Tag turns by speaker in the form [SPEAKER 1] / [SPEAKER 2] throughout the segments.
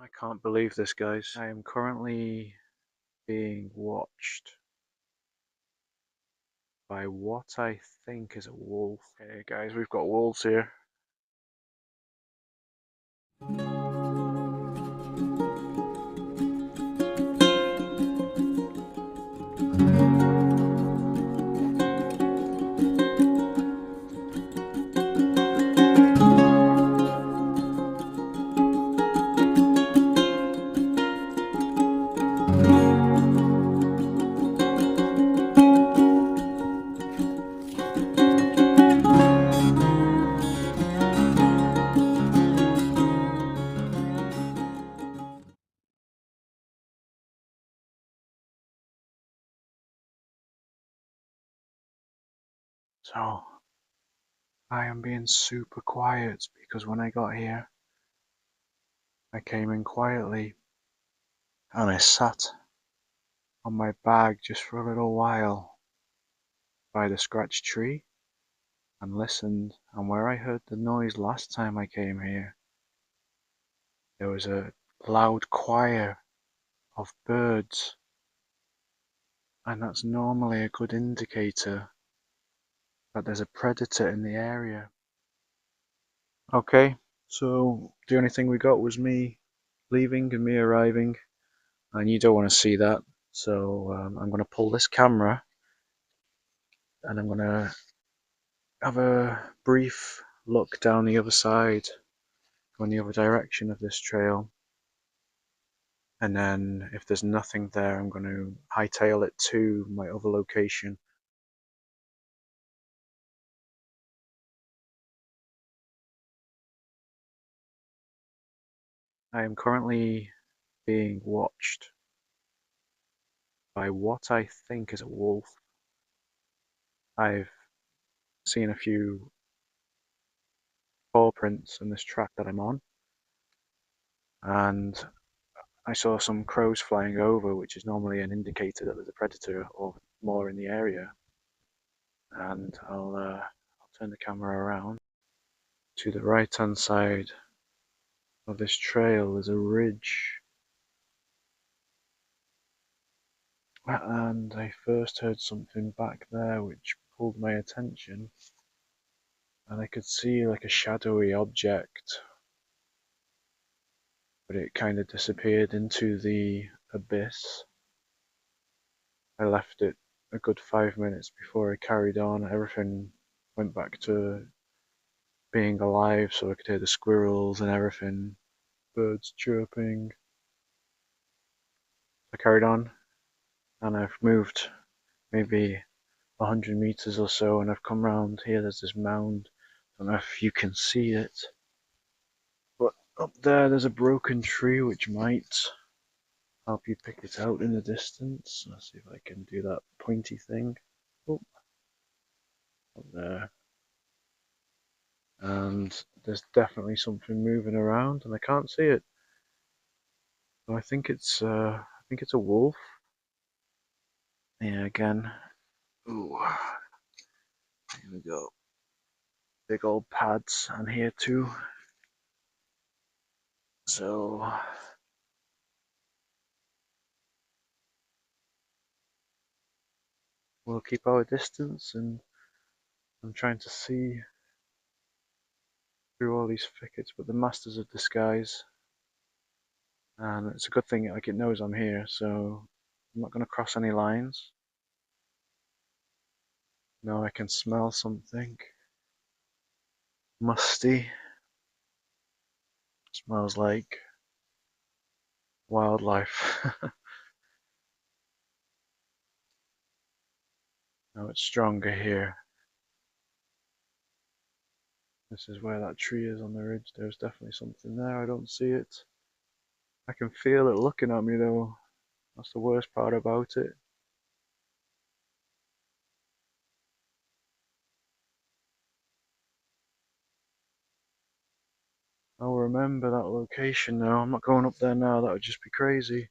[SPEAKER 1] I can't believe this, guys. I am currently being watched by what I think is a wolf. Okay, guys, we've got wolves here. So, I am being super quiet because when I got here, I came in quietly and I sat on my bag just for a little while by the scratch tree and listened. And where I heard the noise last time I came here, there was a loud choir of birds, and that's normally a good indicator that there's a predator in the area. Okay, so the only thing we got was me leaving and me arriving, and you don't want to see that. So I'm going to pull this camera and I'm going to have a brief look down the other side, on the other direction of this trail. And then if there's nothing there, I'm going to hightail it to my other location. I am currently being watched by what I think is a wolf. I've seen a few paw prints in this track that I'm on, and I saw some crows flying over, which is normally an indicator that there's a predator or more in the area. And I'll turn the camera around. To the right hand side of this trail is a ridge, and I first heard something back there which pulled my attention, and I could see like a shadowy object, but it kind of disappeared into the abyss. I left it a good 5 minutes before I carried on. Everything went back to being alive, so I could hear the squirrels and everything, birds chirping. I carried on, and I've moved maybe 100 meters or so, and I've come round here. There's this mound. I don't know if you can see it, but up there's a broken tree which might help you pick it out in the distance. Let's see if I can do that pointy thing. Oh, up there. And there's definitely something moving around, and I can't see it. So I think it's a wolf. Yeah, again. Ooh, here we go. Big old pads, and here too. So we'll keep our distance, and I'm trying to see through all these thickets, but the masters of disguise, and it's a good thing like it knows I'm here, so I'm not going to cross any lines. Now I can smell something musty. Smells like wildlife. Now it's stronger here. This is where that tree is on the ridge. There's definitely something there. I don't see it. I can feel it looking at me though. That's the worst part about it. I'll remember that location now. I'm not going up there now. That would just be crazy.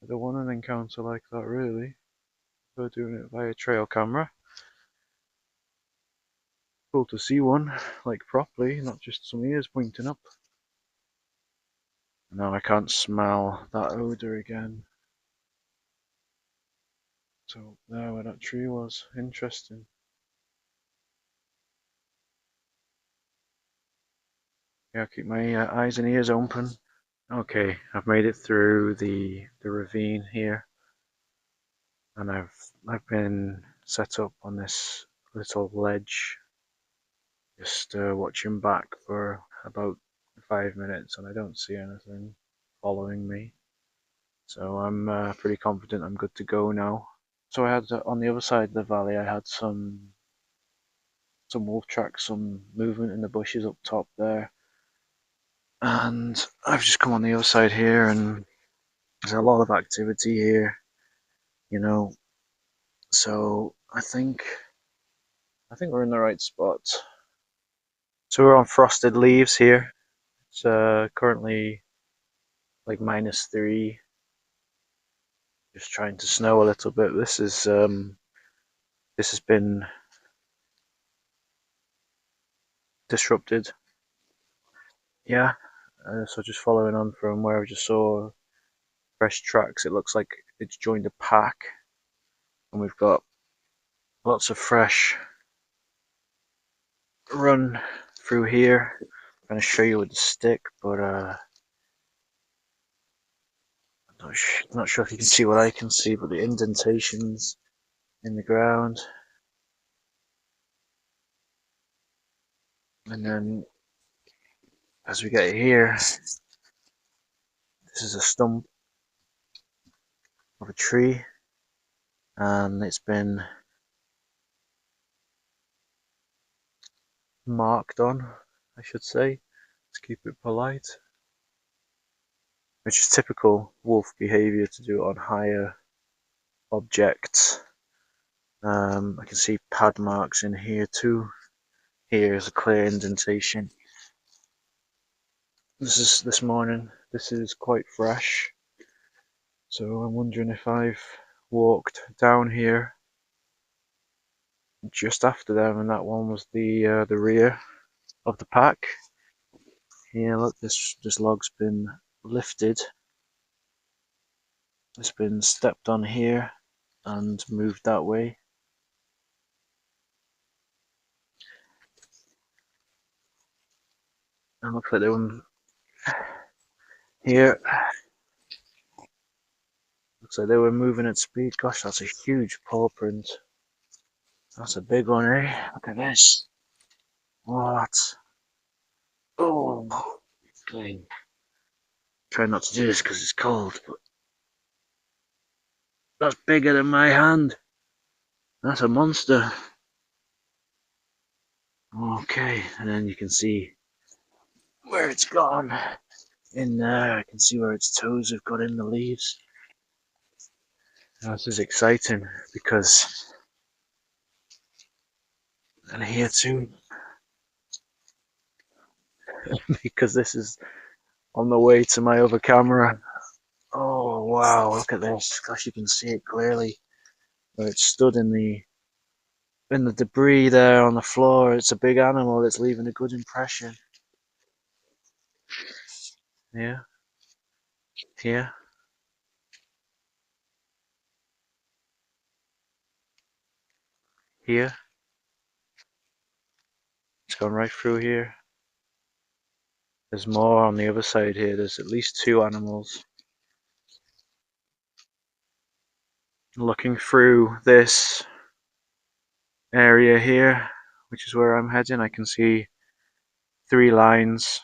[SPEAKER 1] I don't want an encounter like that, really. We're doing it via trail camera. Cool to see one, like properly, not just some ears pointing up. Now I can't smell that odor again. So there where that tree was. Interesting. Yeah, I'll keep my eyes and ears open. Okay, I've made it through the ravine here, and I've been set up on this little ledge, just watching back for about 5 minutes, and I don't see anything following me. So I'm pretty confident I'm good to go now. So I had on the other side of the valley, I had some wolf tracks, some movement in the bushes up top there, and I've just come on the other side here, and there's a lot of activity here, you know. So I think we're in the right spot. So we're on frosted leaves here. It's currently like -3, just trying to snow a little bit. This has been disrupted. Yeah. So just following on from where I just saw fresh tracks, it looks like it's joined a pack, and we've got lots of fresh run through here. I'm going to show you with the stick, but I'm not sure if you can see what I can see, but the indentations in the ground. And then as we get here, this is a stump of a tree, and it's been marked on, I should say, to keep it polite, which is typical wolf behavior to do it on higher objects. I can see pad marks in here too. Here is a clear indentation. This is this morning. This is quite fresh, so I'm wondering if I've walked down here just after them, and that one was the rear of the pack. Here, look, this log's been lifted. It's been stepped on here and moved that way. And looks like they were here. Looks like they were moving at speed. Gosh, that's a huge paw print. That's a big one, eh? Look at this. What? Oh, okay. Try not to do this because it's cold, but that's bigger than my hand. That's a monster. Okay, and then you can see where it's gone. In there, I can see where its toes have got in the leaves. Now, this is exciting because, and here too, because this is on the way to my other camera. Oh wow, look at this. Gosh, you can see it clearly where it stood in the debris there on the floor. It's a big animal that's leaving a good impression. Yeah, here, here. It's gone right through here. There's more on the other side here. There's at least 2 animals. Looking through this area here, which is where I'm heading, I can see 3 lines.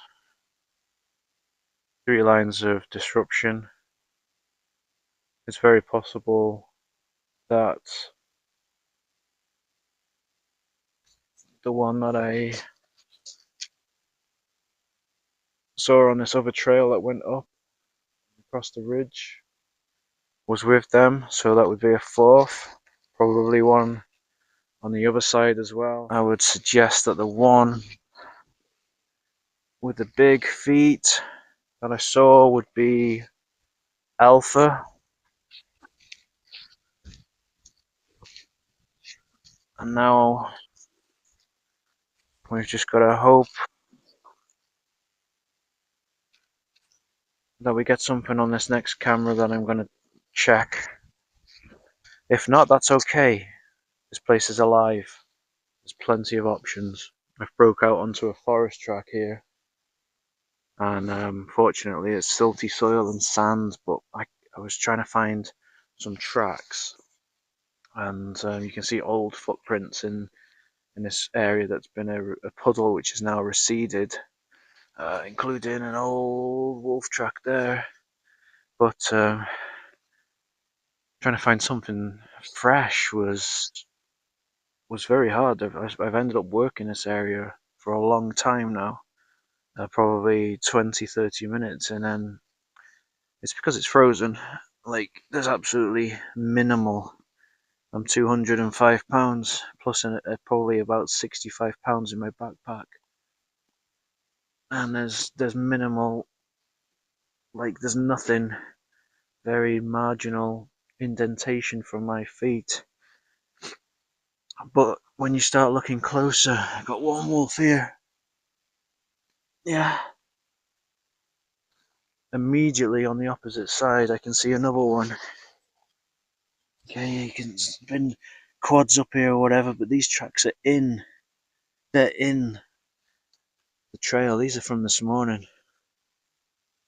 [SPEAKER 1] 3 lines of disruption. It's very possible that the one that I saw on this other trail that went up across the ridge was with them, so that would be a 4th, probably one on the other side as well. I would suggest that the one with the big feet that I saw would be Alpha, and now we've just got to hope that we get something on this next camera that I'm going to check. If not, that's okay. This place is alive. There's plenty of options. I've broke out onto a forest track here, and fortunately it's silty soil and sand, but I was trying to find some tracks, and you can see old footprints in this area that's been a puddle which is now receded, including an old wolf track there. But trying to find something fresh was very hard. I've ended up working this area for a long time now, probably 20-30 minutes, and then it's because it's frozen. Like, there's absolutely minimal. I'm 205 pounds plus probably about 65 pounds in my backpack, and there's minimal. Like, there's nothing. Very marginal indentation from my feet. But when you start looking closer, I've got one wolf here. Yeah. Immediately on the opposite side, I can see another one. Okay, you can spin quads up here or whatever, but these tracks are in. They're in the trail. These are from this morning.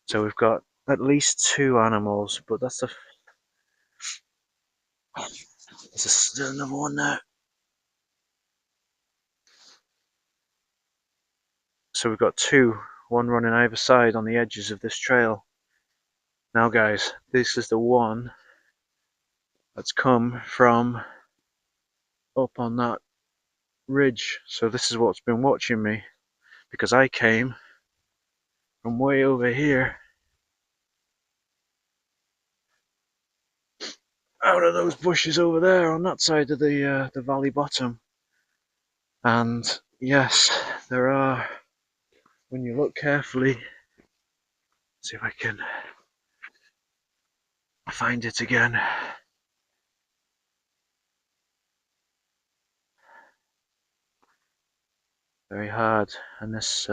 [SPEAKER 1] So we've got at least two animals, but there's another one there. So we've got two, one running either side on the edges of this trail. Now guys, this is the one that's come from up on that ridge. So this is what's been watching me, because I came from way over here, out of those bushes over there on that side of the valley bottom. And yes, there are, when you look carefully, see if I can find it again. Very hard, and this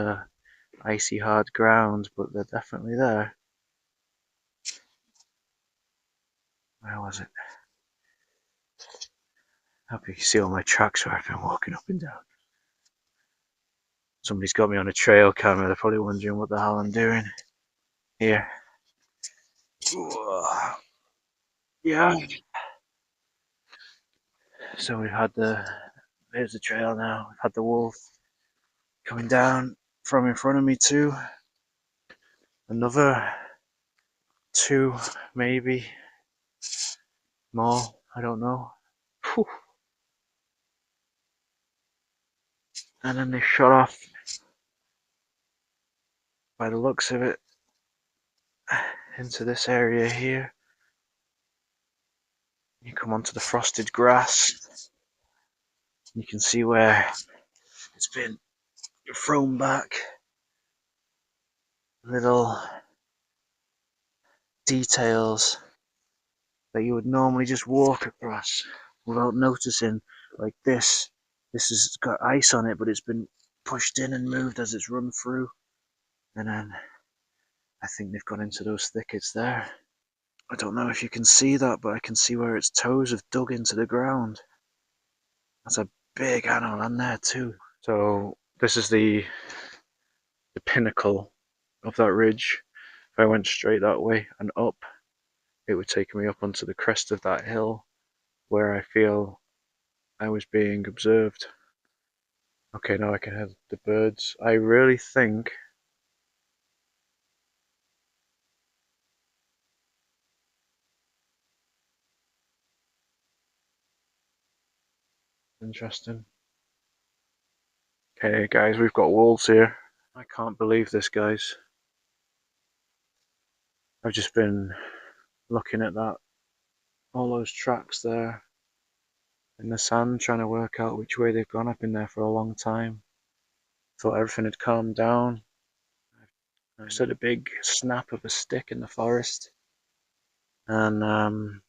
[SPEAKER 1] icy hard ground, but they're definitely there. Where was it? I hope you can see all my tracks where I've been walking up and down. Somebody's got me on a trail camera. They're probably wondering what the hell I'm doing here. Yeah. So we've had here's the trail now. We've had the wolf coming down from in front of me too. Another two, maybe more. I don't know. Whew. And then they shot off, by the looks of it, into this area here. You come onto the frosted grass. You can see where it's been thrown back. Little details that you would normally just walk across without noticing, like this. This has got ice on it, but it's been pushed in and moved as it's run through. And then I think they've gone into those thickets there. I don't know if you can see that, but I can see where its toes have dug into the ground. That's a big animal on there too. So this is the pinnacle of that ridge. If I went straight that way and up, it would take me up onto the crest of that hill where I feel I was being observed. Okay, now I can hear the birds. I really think interesting. Okay, guys, we've got wolves here. I can't believe this, guys. I've just been looking at that, all those tracks there in the sand, trying to work out which way they've gone. I've been there for a long time. Thought everything had calmed down. I just heard a big snap of a stick in the forest, and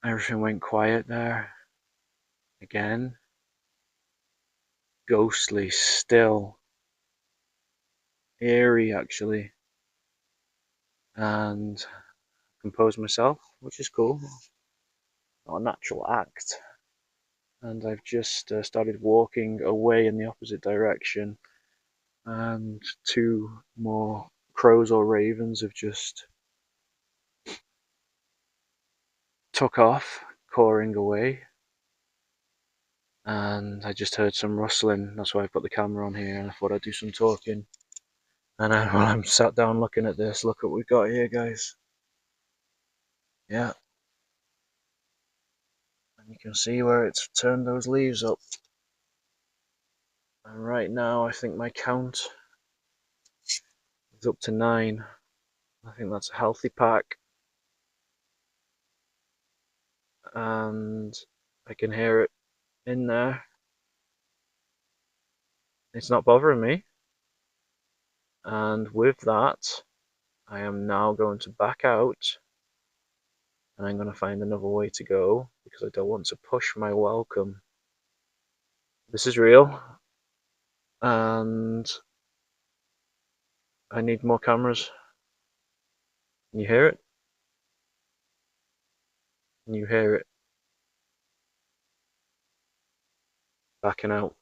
[SPEAKER 1] everything went quiet there again. Ghostly, still, eerie actually. and compose myself, which is cool. Not a natural act. And I've just started walking away in the opposite direction, and two more crows or ravens have just took off, cawing away. And I just heard some rustling. That's why I've got the camera on here, and I thought I'd do some talking. And while I'm sat down looking at this, look what we've got here, guys. Yeah, and you can see where it's turned those leaves up. And right now, I think my count is up to 9. I think that's a healthy pack. And I can hear it in there. It's not bothering me. And with that, I am now going to back out, and I'm going to find another way to go because I don't want to push my welcome. This is real, and I need more cameras. Can you hear it? Can you hear it? Backing out.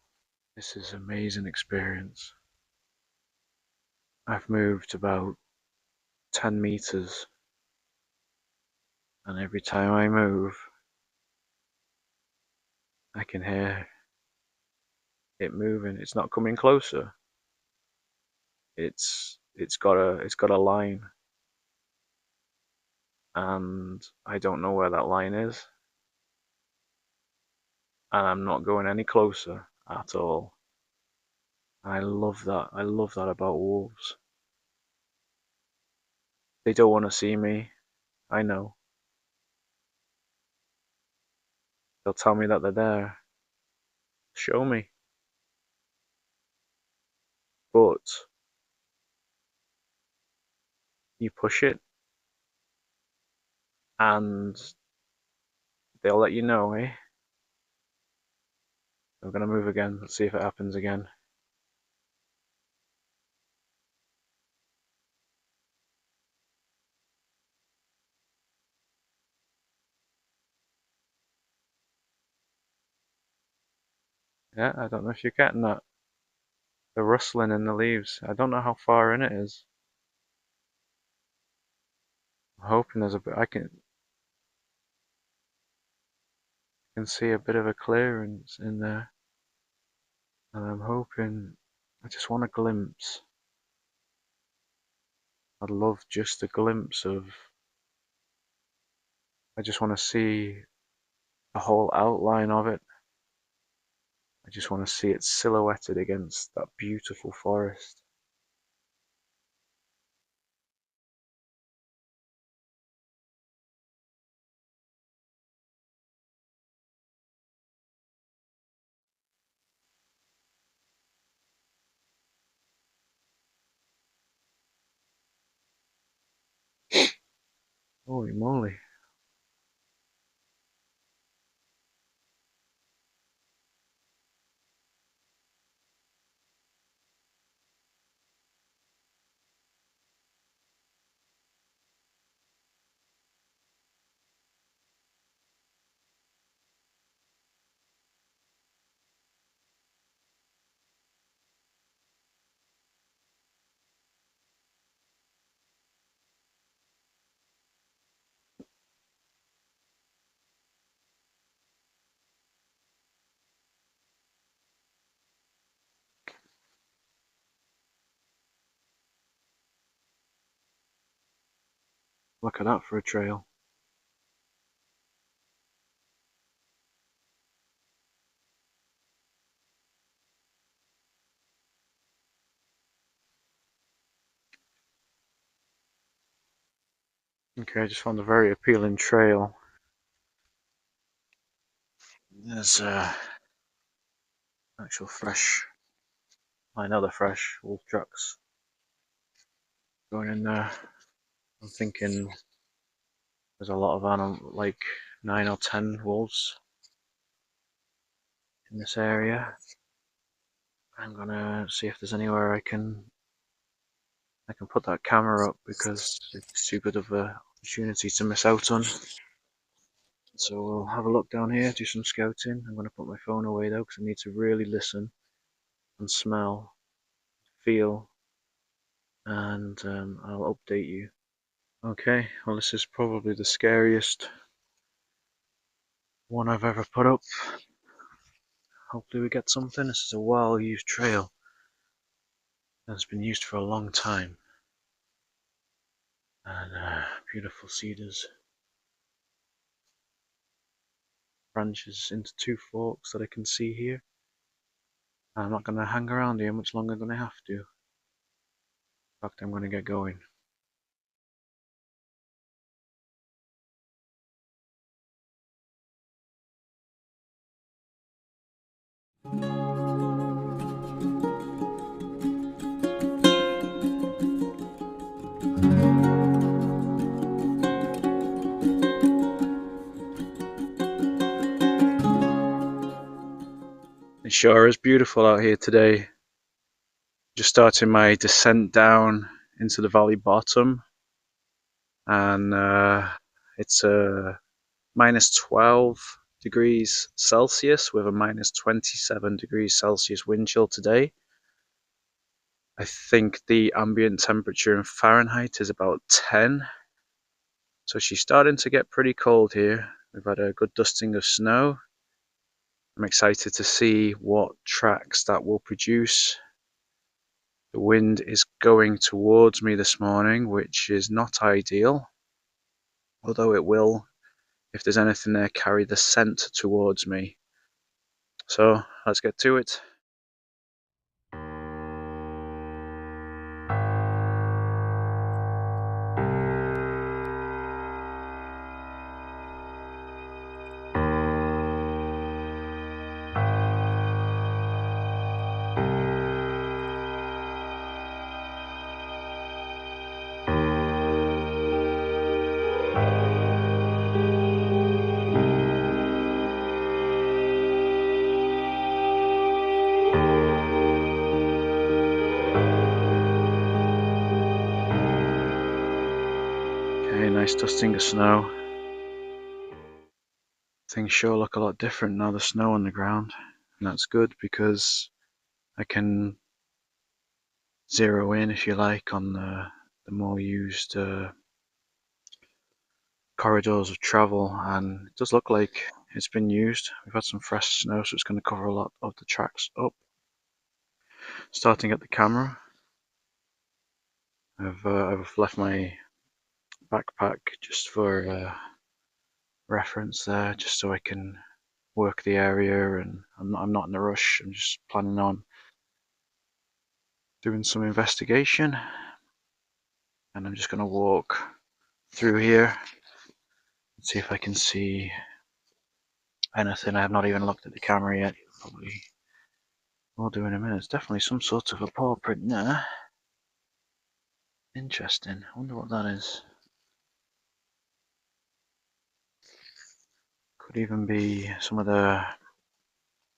[SPEAKER 1] This is an amazing experience. I've moved about 10 meters, and every time I move, I can hear it moving. It's not coming closer. It's got a line, and I don't know where that line is, and I'm not going any closer at all. I love that. I love that about wolves. They don't want to see me. I know. They'll tell me that they're there. Show me. But you push it, and they'll let you know, eh? I'm gonna move again. Let's see if it happens again. Yeah, I don't know if you're getting that. The rustling in the leaves. I don't know how far in it is. I'm hoping there's a bit. I can see a bit of a clearance in there, and I'm hoping. I just want a glimpse. I'd love just a glimpse of. I just want to see the whole outline of it. I just want to see it silhouetted against that beautiful forest. Holy moly. Look at that for a trail. Okay, I just found a very appealing trail. There's actual fresh, I know they're fresh, wolf tracks going in there. I'm thinking there's a lot of animal, like 9 or 10 wolves in this area. I'm gonna see if there's anywhere I can I can put that camera up because it's too good of an opportunity to miss out on. So we'll have a look down here, do some scouting. I'm going to put my phone away though because I need to really listen and smell, feel, and I'll update you. Okay, well this is probably the scariest one I've ever put up. Hopefully we get something. This is a well-used trail that's been used for a long time. And beautiful cedars. Branches into two forks that I can see here. I'm not going to hang around here much longer than I have to. In fact, I'm going to get going. It sure is beautiful out here today. Just starting my descent down into the valley bottom, and it's a minus 12 degrees Celsius with a minus 27 degrees Celsius wind chill today. I think the ambient temperature in Fahrenheit is about 10. So she's starting to get pretty cold here. We've had a good dusting of snow. I'm excited to see what tracks that will produce. The wind is going towards me this morning, which is not ideal, although it will, if there's anything there, carry the scent towards me. So let's get to it. Okay, nice dusting of snow. Things sure look a lot different now, the snow on the ground, and that's good because I can zero in, if you like, on the more used corridors of travel, and it does look like it's been used. We've had some fresh snow, so it's going to cover a lot of the tracks up. Starting at the camera, I've left my backpack just for reference there, just so I can work the area, and I'm not in a rush. I'm just planning on doing some investigation, and I'm just going to walk through here and see if I can see anything. I have not even looked at the camera yet. Probably will do in a minute. It's definitely some sort of a paw print there. Interesting. I wonder what that is. Could even be some of the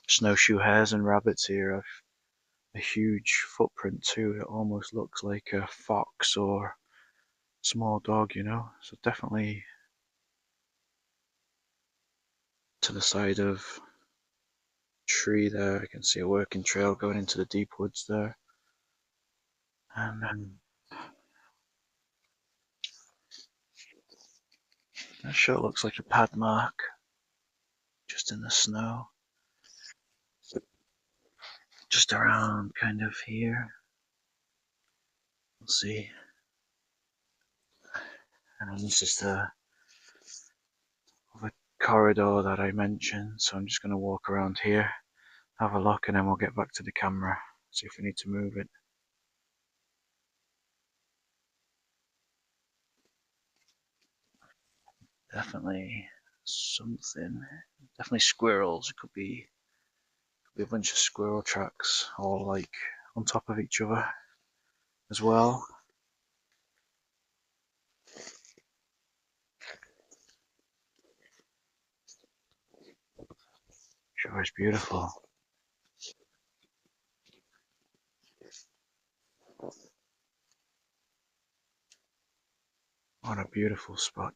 [SPEAKER 1] snowshoe hares and rabbits here have a huge footprint too. It almost looks like a fox or small dog, you know. So definitely to the side of tree there, I can see a working trail going into the deep woods there. And that sure looks like a pad mark just in the snow. Just around kind of here. We'll see. And then this is the corridor that I mentioned, so I'm just going to walk around here, have a look, and then we'll get back to the camera, see if we need to move it. Definitely something. Definitely squirrels. It could be a bunch of squirrel tracks all like on top of each other as well. Sure is beautiful. a beautiful spot.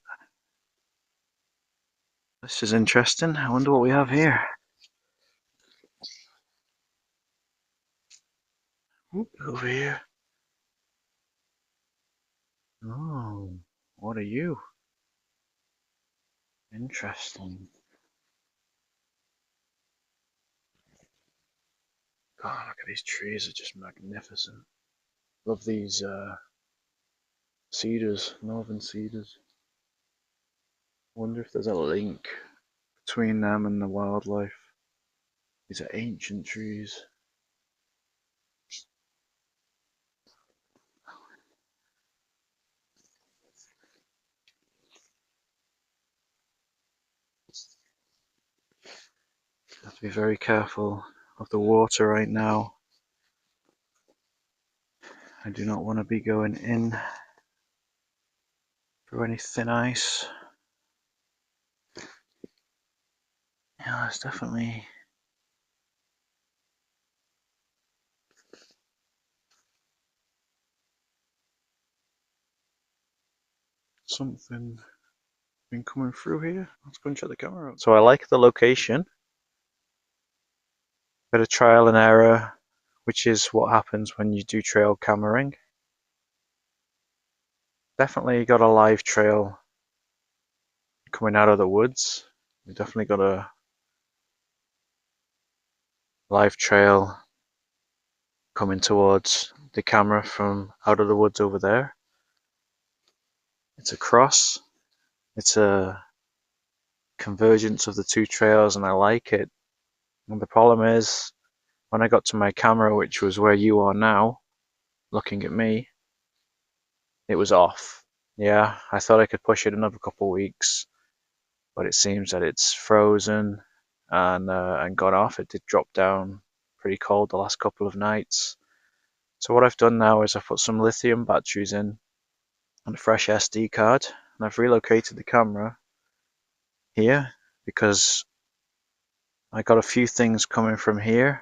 [SPEAKER 1] This is interesting. I wonder what we have here. Oop, over here. Oh, what are you? Interesting. God, look at these trees, are just magnificent. Love these cedars, northern cedars. Wonder if there's a link between them and the wildlife. These are ancient trees. Have to be very careful of the water right now. I do not want to be going in through any thin ice. Yeah, there's definitely something been coming through here. Let's go and check the camera out. So I like the location. Bit of trial and error, which is what happens when you do trail cameraing. Definitely got a live trail coming out of the woods. We definitely got a live trail coming towards the camera from out of the woods over there. It's a cross. It's a convergence of the two trails, and I like it. And the problem is, when I got to my camera, which was where you are now, looking at me, it was off. Yeah, I thought I could push it another couple of weeks, but it seems that it's frozen and got off. It did drop down pretty cold the last couple of nights. So what I've done now is I've put some lithium batteries in and a fresh SD card, and I've relocated the camera here because I got a few things coming from here,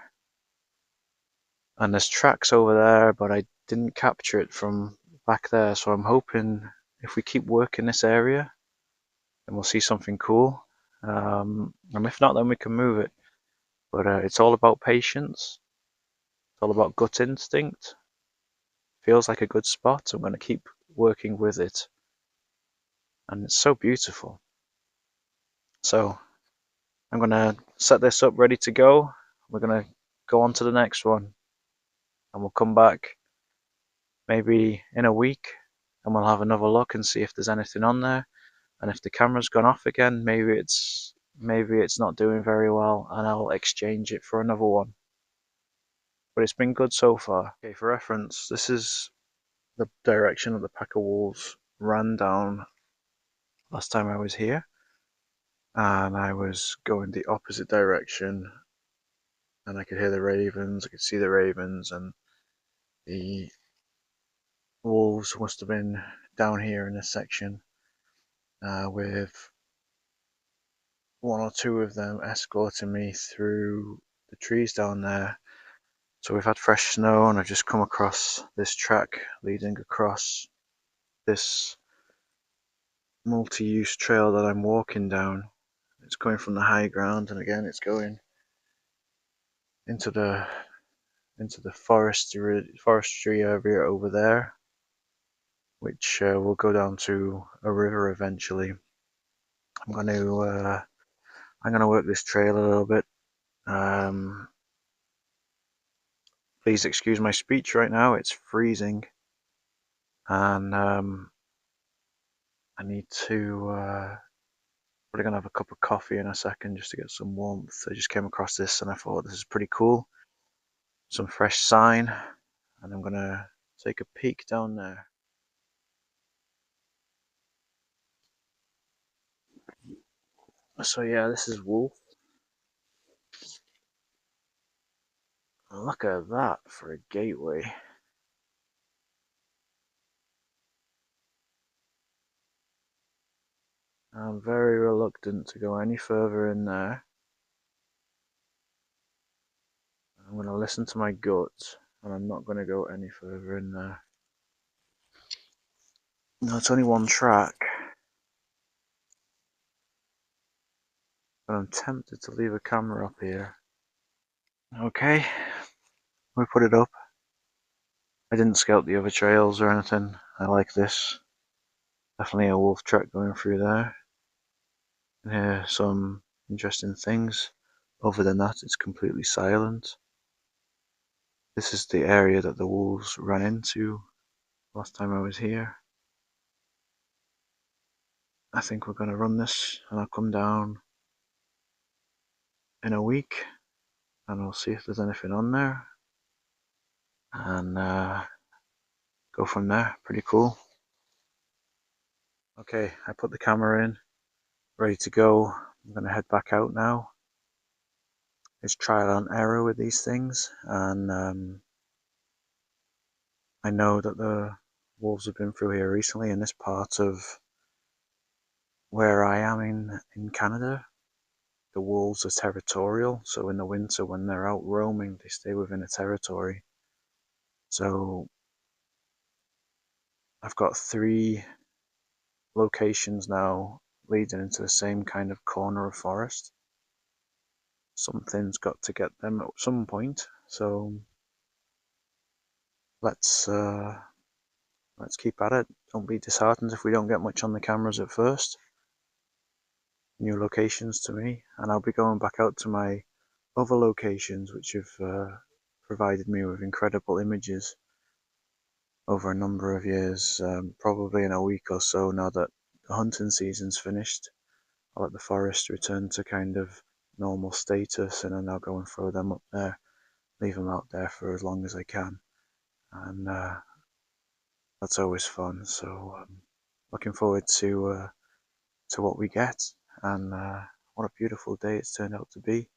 [SPEAKER 1] and there's tracks over there, but I didn't capture it from back there. So I'm hoping if we keep working this area, then we'll see something cool. And if not, then we can move it. But it's all about patience. It's all about gut instinct. Feels like a good spot. I'm going to keep working with it, and it's so beautiful. So I'm going to set this up ready to go. We're going to go on to the next one, and we'll come back maybe in a week, and we'll have another look and see if there's anything on there. And if the camera's gone off again, maybe it's not doing very well, and I'll exchange it for another one. But it's been good so far. Okay, for reference, this is the direction that the pack of wolves ran down last time I was here, and I was going the opposite direction, and I could hear the ravens, I could see the ravens, and the wolves must have been down here in this section with one or two of them escorting me through the trees down there. So we've had fresh snow, and I've just come across this track leading across this multi-use trail that I'm walking down. It's going from the high ground, and again it's going into the forestry area over there, which will go down to a river eventually. I'm going to work this trail a little bit. Please excuse my speech right now. It's freezing, and I need to. Probably gonna have a cup of coffee in a second just to get some warmth. I just came across this and I thought this is pretty cool. Some fresh sign, and I'm gonna take a peek down there. So yeah, this is Wolf. Look at that for a gateway. I'm very reluctant to go any further in there. I'm gonna listen to my gut, and I'm not gonna go any further in there. No, it's only one track, but I'm tempted to leave a camera up here. Okay, we put it up. I didn't scout the other trails or anything. I like this. Definitely a wolf track going through there. And hear some interesting things. Other than that, it's completely silent. This is the area that the wolves ran into last time I was here. I think we're going to run this, and I'll come down in a week and we'll see if there's anything on there and go from there. Pretty cool. Okay, I put the camera in, ready to go. I'm going to head back out now. It's trial and error with these things, and I know that the wolves have been through here recently in this part of where I am in Canada. The wolves are territorial, so in the winter when they're out roaming, they stay within a territory. So I've got 3 locations now leading into the same kind of corner of forest. Something's got to get them at some point, so let's keep at it. Don't be disheartened if we don't get much on the cameras at first. New locations to me, and I'll be going back out to my other locations which have provided me with incredible images over a number of years. Probably in a week or so, now that the hunting season's finished, I'll let the forest return to kind of normal status, and then I'll go and throw them up there, leave them out there for as long as I can, and that's always fun. So looking forward to what we get, and what a beautiful day it's turned out to be.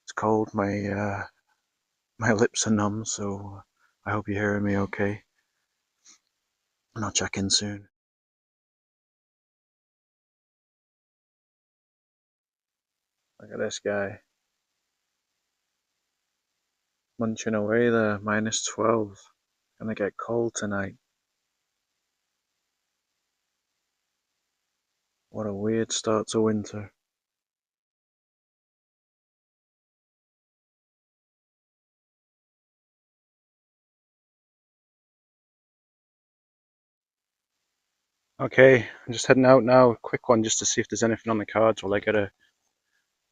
[SPEAKER 1] It's cold, my lips are numb, so I hope you're hearing me okay, and I'll check in soon. Look at this guy munching away there, -12. Gonna get cold tonight. What a weird start to winter. Okay, I'm just heading out now. Quick one just to see if there's anything on the cards while I get a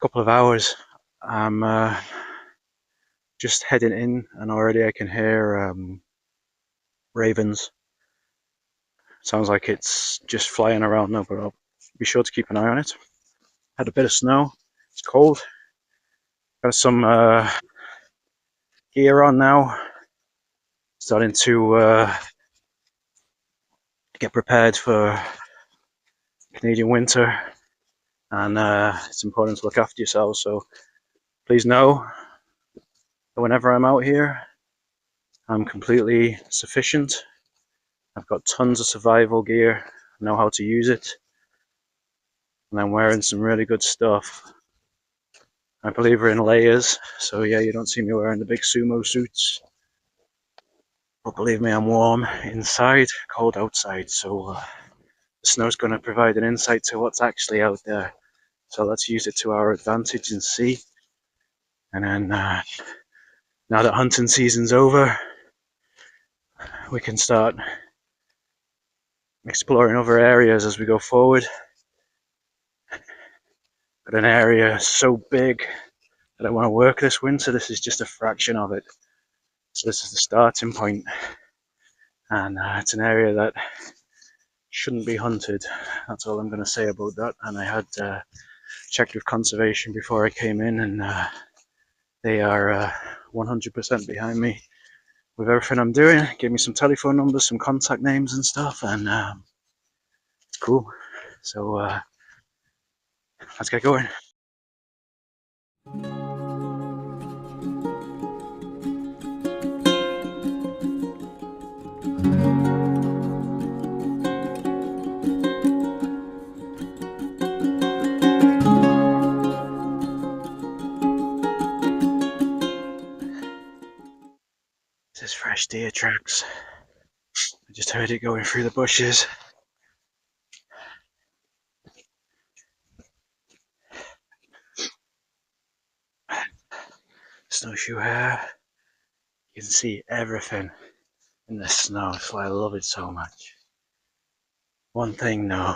[SPEAKER 1] couple of hours. I'm just heading in, and already I can hear ravens. Sounds like it's just flying around now, but I'll be sure to keep an eye on it. Had a bit of snow. It's cold. Got some gear on now. Starting to get prepared for Canadian winter, and it's important to look after yourselves. So please know that whenever I'm out here, I'm completely sufficient. I've got tons of survival gear, I know how to use it, and I'm wearing some really good stuff. I believe we're in layers, so yeah, you don't see me wearing the big sumo suits. But believe me, I'm warm inside, cold outside, so the snow's going to provide an insight to what's actually out there. So let's use it to our advantage and see. And then now that hunting season's over, we can start exploring other areas as we go forward. But an area so big that I want to work this winter, this is just a fraction of it. So this is the starting point, and it's an area that shouldn't be hunted. That's all I'm going to say about that. And I had checked with conservation before I came in, and they are 100% behind me with everything I'm doing. Gave me some telephone numbers, some contact names and stuff, and it's cool. So let's get going. This is fresh deer tracks. I just heard it going through the bushes. Snowshoe hare. You can see everything in the snow. That's why I love it so much. One thing though,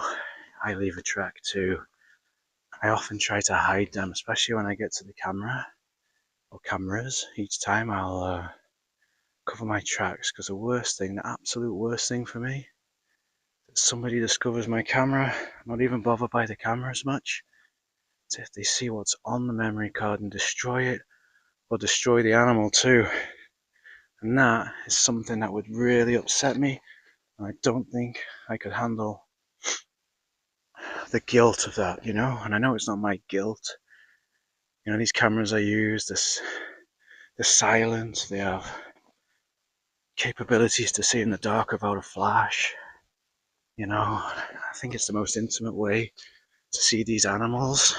[SPEAKER 1] I leave a track too. I often try to hide them, especially when I get to the camera or cameras. Each time I'll cover my tracks, because the worst thing, the absolute worst thing for me, that somebody discovers my camera, not even bothered by the camera as much, it's if they see what's on the memory card and destroy it, or destroy the animal too. And that is something that would really upset me, and I don't think I could handle the guilt of that, you know? And I know it's not my guilt. You know, these cameras I use, they're silent, they have capabilities to see in the dark without a flash. You know, I think it's the most intimate way to see these animals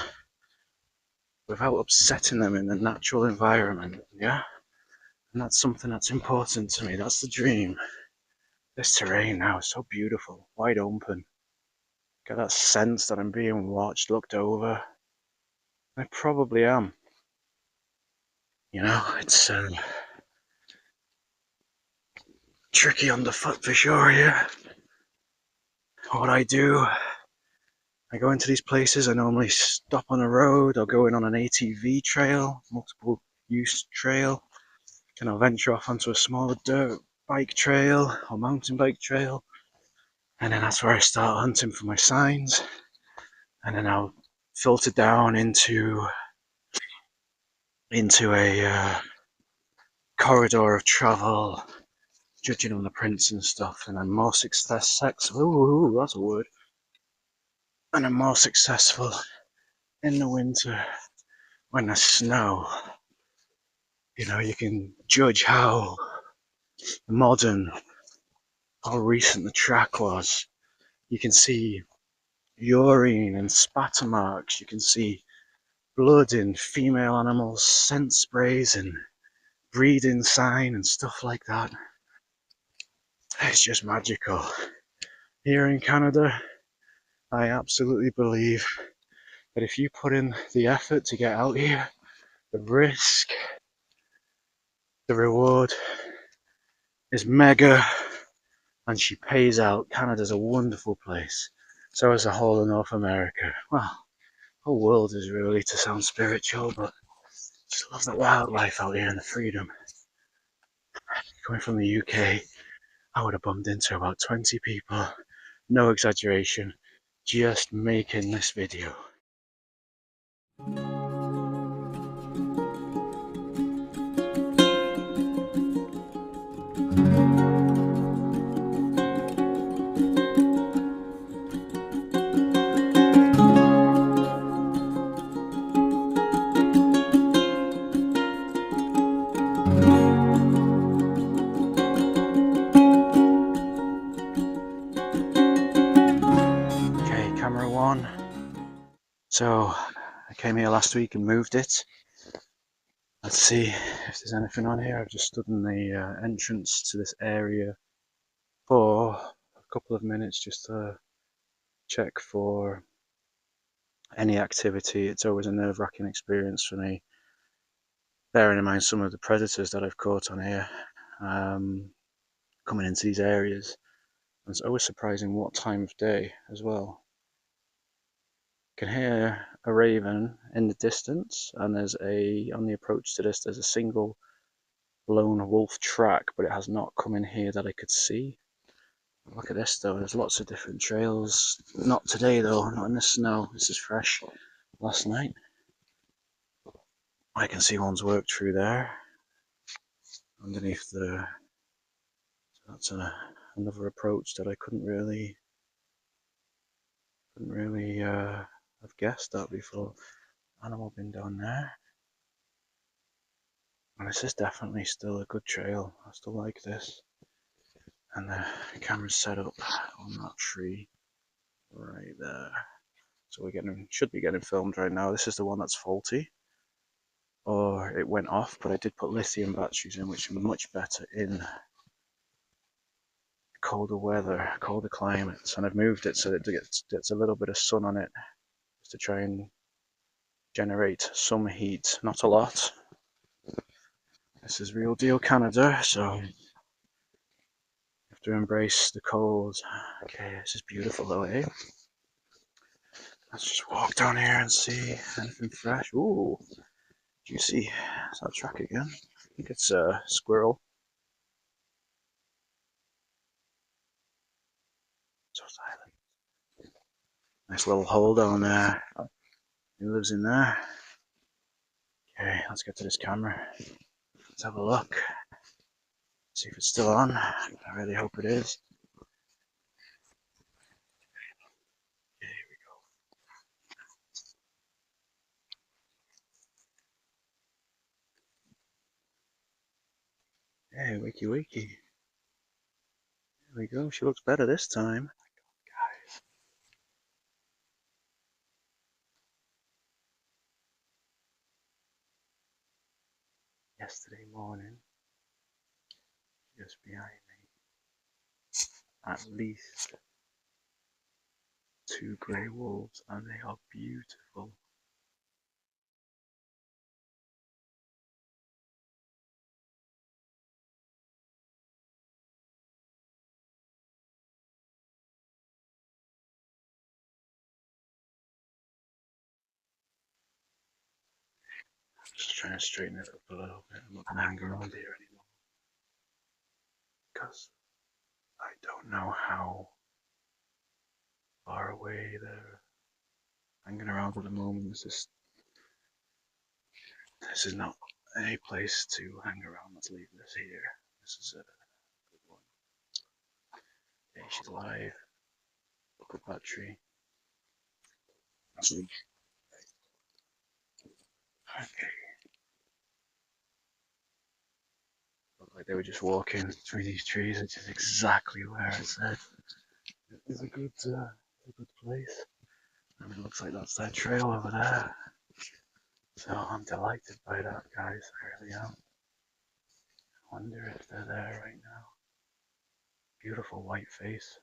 [SPEAKER 1] without upsetting them in the natural environment, yeah? And that's something that's important to me. That's the dream. This terrain now is so beautiful, wide open. Get that sense that I'm being watched, looked over. I probably am. You know, it's tricky underfoot for sure, yeah. What I do, I go into these places, I normally stop on a road, I'll go in on an ATV trail, multiple use trail, then I'll venture off onto a smaller dirt bike trail or mountain bike trail, and then that's where I start hunting for my signs, and then I'll filter down into a corridor of travel, judging on the prints and stuff, and I'm more ooh, that's a word, and I'm more successful in the winter when there's snow. You know, you can judge how modern, how recent the track was. You can see urine and spatter marks. You can see blood in female animals, scent sprays and breeding sign and stuff like that. It's just magical. Here in Canada, I absolutely believe that if you put in the effort to get out here, the risk, the reward is mega, and she pays out. Canada's a wonderful place. So is the whole of North America. Well, the whole world is really, to sound spiritual, but I just love the wildlife out here and the freedom. Coming from the UK, I would have bumped into about 20 people, no exaggeration, just making this video. Okay, camera one. So, I came here last week and moved it. Let's see if there's anything on here. I've just stood in the entrance to this area for a couple of minutes just to check for any activity. It's always a nerve-wracking experience for me, bearing in mind some of the predators that I've caught on here, coming into these areas. And it's always surprising what time of day as well. You can hear a raven in the distance, and on the approach to this, there's a single lone wolf track, but it has not come in here that I could see. Look at this though, there's lots of different trails. Not today though, not in the snow. This is fresh. Last night. I can see one's worked through there. Underneath the... That's another approach that I couldn't really have guessed at before. Animal bin down there. And this is definitely still a good trail. I still like this. And the camera's set up on that tree right there. So should be getting filmed right now. This is the one that's faulty, or it went off, but I did put lithium batteries in, which are much better in colder weather, colder climates, and I've moved it so that it gets a little bit of sun on it, just to try and generate some heat. Not a lot. This is real deal Canada, so you have to embrace the cold. Okay, this is beautiful though, eh? Let's just walk down here and see anything fresh. Ooh, juicy. Is that track again? I think it's a squirrel. So silent. Nice little hole down there. He lives in there. Okay, let's get to this camera. Let's have a look. See if it's still on. I really hope it is. Here we go. Hey, wakey wakey. There we go. She looks better this time. Guys. Yesterday morning, just behind me, at least 2 grey wolves, and they are beautiful. Just trying to straighten it up a little bit. I'm not going to hang around here anymore because I don't know how far away they're hanging around at the moment. This is not a place to hang around. Let's leave this here. This is a good one. Okay, she's alive. Look at that tree. Okay. Looked like they were just walking through these trees, which is exactly where I said it's a good place. And it looks like that's their trail over there. So I'm delighted by that, guys. I really am. I wonder if they're there right now. Beautiful white face.